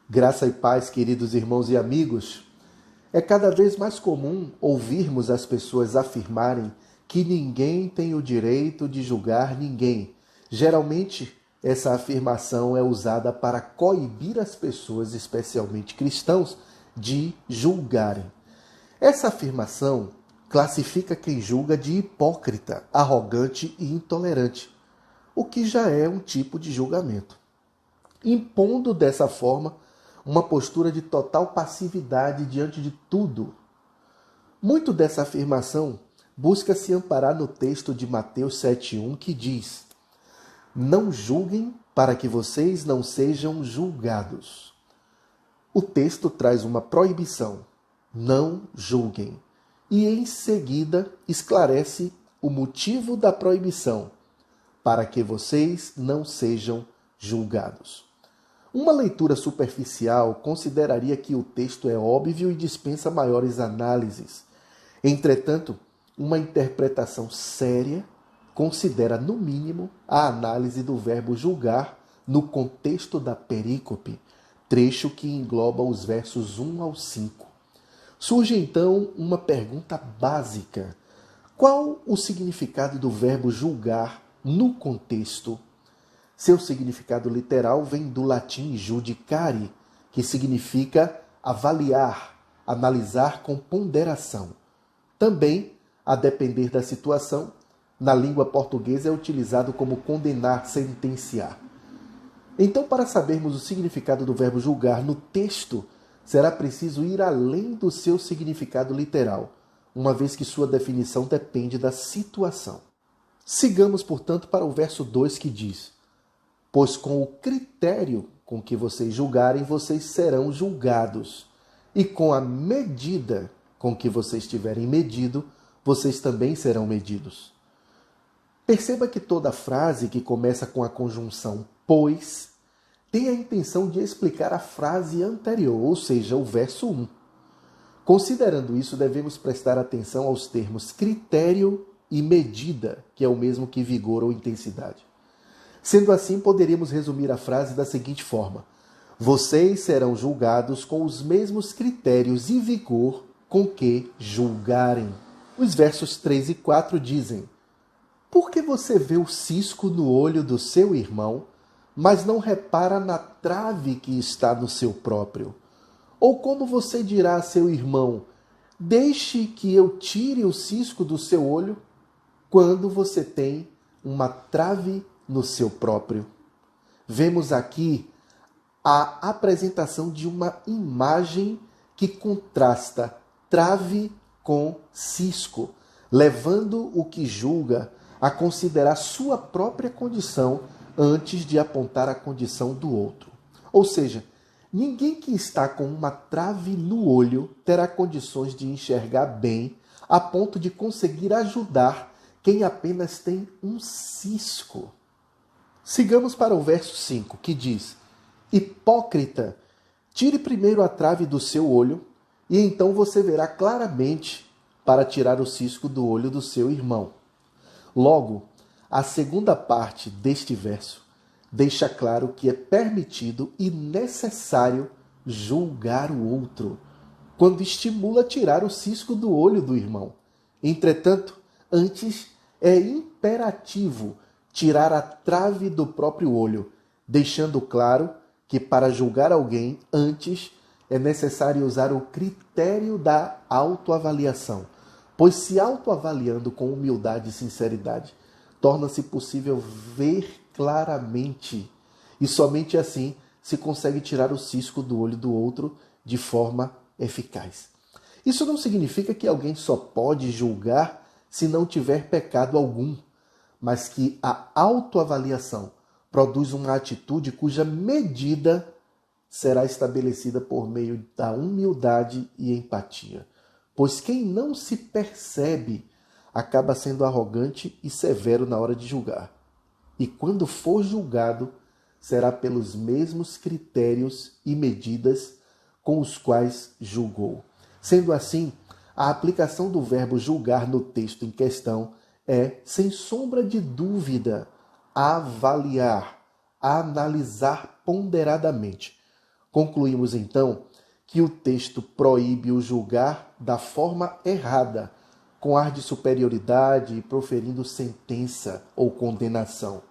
Graça e paz, queridos irmãos e amigos. É cada vez mais comum ouvirmos as pessoas afirmarem que ninguém tem o direito de julgar ninguém. Geralmente, essa afirmação é usada para coibir as pessoas, especialmente cristãos, de julgarem. Essa afirmação classifica quem julga de hipócrita, arrogante e intolerante, o que já é um tipo de julgamento, impondo dessa forma uma postura de total passividade diante de tudo. Muito dessa afirmação busca se amparar no texto de Mateus 7,1 que diz: Não julguem para que vocês não sejam julgados. O texto traz uma proibição: não julguem. E em seguida esclarece o motivo da proibição: para que vocês não sejam julgados. Uma leitura superficial consideraria que o texto é óbvio e dispensa maiores análises. Entretanto, uma interpretação séria considera, no mínimo, a análise do verbo julgar no contexto da perícope, trecho que engloba os versos 1 ao 5. Surge então uma pergunta básica: qual o significado do verbo julgar no contexto? Seu significado literal vem do latim judicare, que significa avaliar, analisar com ponderação. Também, a depender da situação, na língua portuguesa é utilizado como condenar, sentenciar. Então, para sabermos o significado do verbo julgar no texto, será preciso ir além do seu significado literal, uma vez que sua definição depende da situação. Sigamos, portanto, para o verso 2 que diz: Pois com o critério com que vocês julgarem, vocês serão julgados. E com a medida com que vocês tiverem medido, vocês também serão medidos. Perceba que toda frase que começa com a conjunção pois tem a intenção de explicar a frase anterior, ou seja, o verso 1. Considerando isso, devemos prestar atenção aos termos critério e medida, que é o mesmo que vigor ou intensidade. Sendo assim, poderíamos resumir a frase da seguinte forma: vocês serão julgados com os mesmos critérios e vigor com que julgarem. Os versos 3 e 4 dizem: Por que você vê o cisco no olho do seu irmão, mas não repara na trave que está no seu próprio? Ou como você dirá a seu irmão: Deixe que eu tire o cisco do seu olho, quando você tem uma trave no seu próprio? Vemos aqui a apresentação de uma imagem que contrasta trave com cisco, levando o que julga a considerar sua própria condição antes de apontar a condição do outro. Ou seja, ninguém que está com uma trave no olho terá condições de enxergar bem a ponto de conseguir ajudar quem apenas tem um cisco. Sigamos para o verso 5, que diz: Hipócrita, tire primeiro a trave do seu olho, e então você verá claramente para tirar o cisco do olho do seu irmão. Logo, a segunda parte deste verso deixa claro que é permitido e necessário julgar o outro, quando estimula tirar o cisco do olho do irmão. Entretanto, antes é imperativo tirar a trave do próprio olho, deixando claro que para julgar alguém, antes é necessário usar o critério da autoavaliação, pois se autoavaliando com humildade e sinceridade, torna-se possível ver claramente, e somente assim se consegue tirar o cisco do olho do outro de forma eficaz. Isso não significa que alguém só pode julgar se não tiver pecado algum, mas que a autoavaliação produz uma atitude cuja medida será estabelecida por meio da humildade e empatia. Pois quem não se percebe acaba sendo arrogante e severo na hora de julgar. E quando for julgado, será pelos mesmos critérios e medidas com os quais julgou. Sendo assim, a aplicação do verbo julgar no texto em questão é, sem sombra de dúvida, avaliar, analisar ponderadamente. Concluímos então que o texto proíbe o julgar da forma errada, com ar de superioridade e proferindo sentença ou condenação.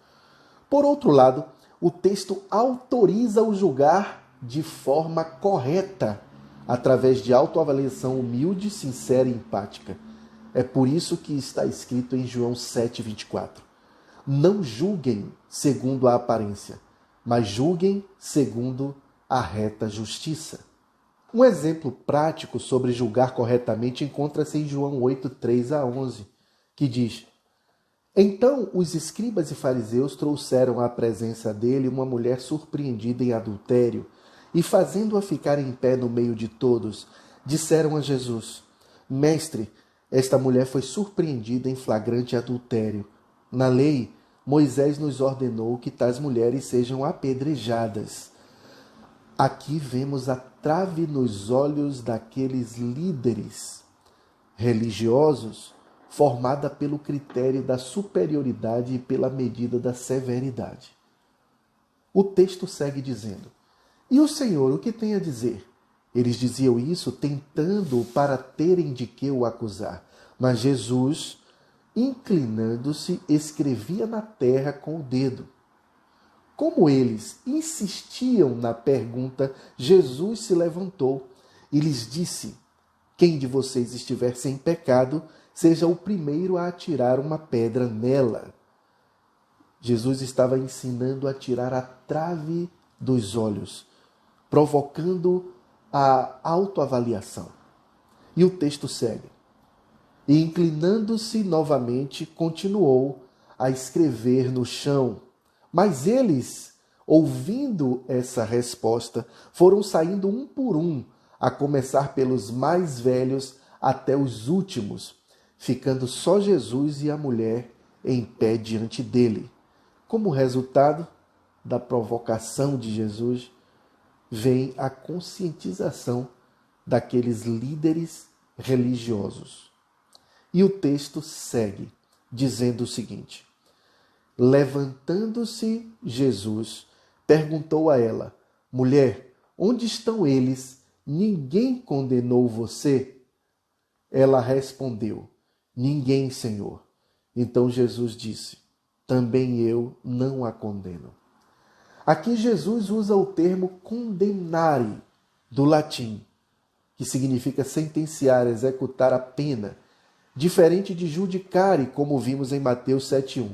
Por outro lado, o texto autoriza o julgar de forma correta, através de autoavaliação humilde, sincera e empática. É por isso que está escrito em João 7,24. Não julguem segundo a aparência, mas julguem segundo a reta justiça. Um exemplo prático sobre julgar corretamente encontra-se em João 8, 3-11, que diz: Então os escribas e fariseus trouxeram à presença dele uma mulher surpreendida em adultério, e fazendo-a ficar em pé no meio de todos, disseram a Jesus: Mestre, esta mulher foi surpreendida em flagrante adultério. Na lei, Moisés nos ordenou que tais mulheres sejam apedrejadas. Aqui vemos a trave nos olhos daqueles líderes religiosos, formada pelo critério da superioridade e pela medida da severidade. O texto segue dizendo: E o Senhor, o que tem a dizer? Eles diziam isso tentando para terem de que o acusar. Mas Jesus, inclinando-se, escrevia na terra com o dedo. Como eles insistiam na pergunta, Jesus se levantou e lhes disse: Quem de vocês estiver sem pecado, seja o primeiro a atirar uma pedra nela. Jesus estava ensinando a tirar a trave dos olhos, provocando a autoavaliação. E o texto segue: E inclinando-se novamente, continuou a escrever no chão. Mas eles, ouvindo essa resposta, foram saindo um por um, a começar pelos mais velhos até os últimos, ficando só Jesus e a mulher em pé diante dele. Como resultado da provocação de Jesus, vem a conscientização daqueles líderes religiosos. E o texto segue, dizendo o seguinte: Levantando-se Jesus, perguntou a ela: Mulher, onde estão eles? Ninguém condenou você? Ela respondeu: Ninguém, Senhor. Então Jesus disse: Também eu não a condeno. Aqui Jesus usa o termo condenare, do latim, que significa sentenciar, executar a pena, diferente de judicare, como vimos em Mateus 7,1.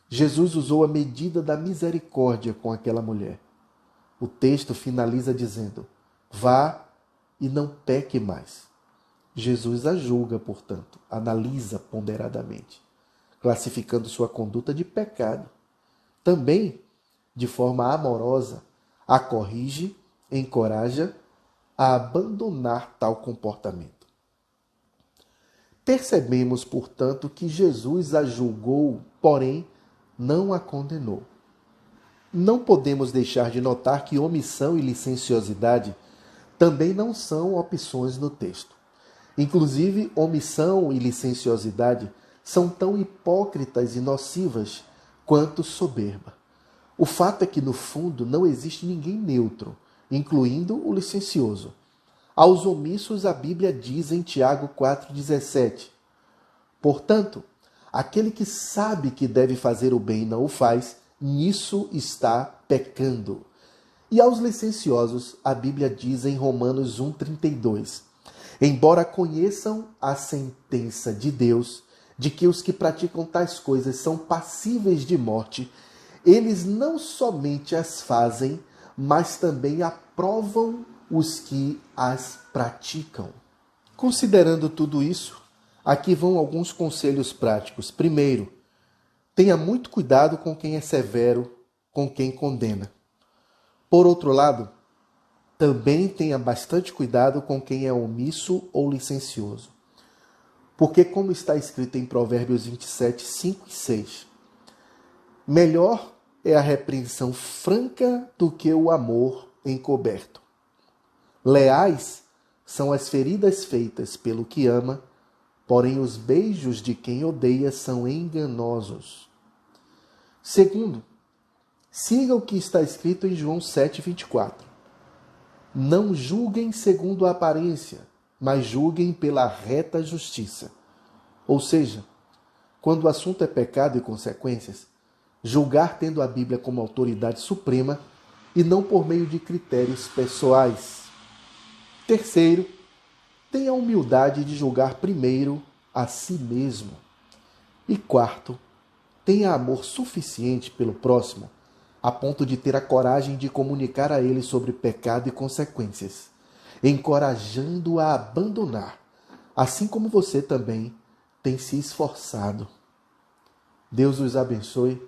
Jesus usou a medida da misericórdia com aquela mulher. O texto finaliza dizendo: Vá e não peque mais. Jesus a julga, portanto, analisa ponderadamente, classificando sua conduta de pecado. Também, de forma amorosa, a corrige, encoraja a abandonar tal comportamento. Percebemos, portanto, que Jesus a julgou, porém não a condenou. Não podemos deixar de notar que omissão e licenciosidade também não são opções no texto. Inclusive, omissão e licenciosidade são tão hipócritas e nocivas quanto soberba. O fato é que, no fundo, não existe ninguém neutro, incluindo o licencioso. Aos omissos, a Bíblia diz em Tiago 4,17: Portanto, aquele que sabe que deve fazer o bem e não o faz, nisso está pecando. E aos licenciosos, a Bíblia diz em Romanos 1,32: Embora conheçam a sentença de Deus, de que os que praticam tais coisas são passíveis de morte, eles não somente as fazem, mas também aprovam os que as praticam. Considerando tudo isso, aqui vão alguns conselhos práticos. Primeiro, tenha muito cuidado com quem é severo, com quem condena. Por outro lado, também tenha bastante cuidado com quem é omisso ou licencioso. Porque, como está escrito em Provérbios 27, 5 e 6, melhor é a repreensão franca do que o amor encoberto. Leais são as feridas feitas pelo que ama, porém os beijos de quem odeia são enganosos. Segundo, siga o que está escrito em João 7,24. Não julguem segundo a aparência, mas julguem pela reta justiça. Ou seja, quando o assunto é pecado e consequências, julgar tendo a Bíblia como autoridade suprema e não por meio de critérios pessoais. Terceiro, tenha a humildade de julgar primeiro a si mesmo. E quarto, tenha amor suficiente pelo próximo a ponto de ter a coragem de comunicar a ele sobre pecado e consequências, encorajando-o a abandonar, assim como você também tem se esforçado. Deus os abençoe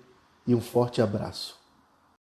e um forte abraço.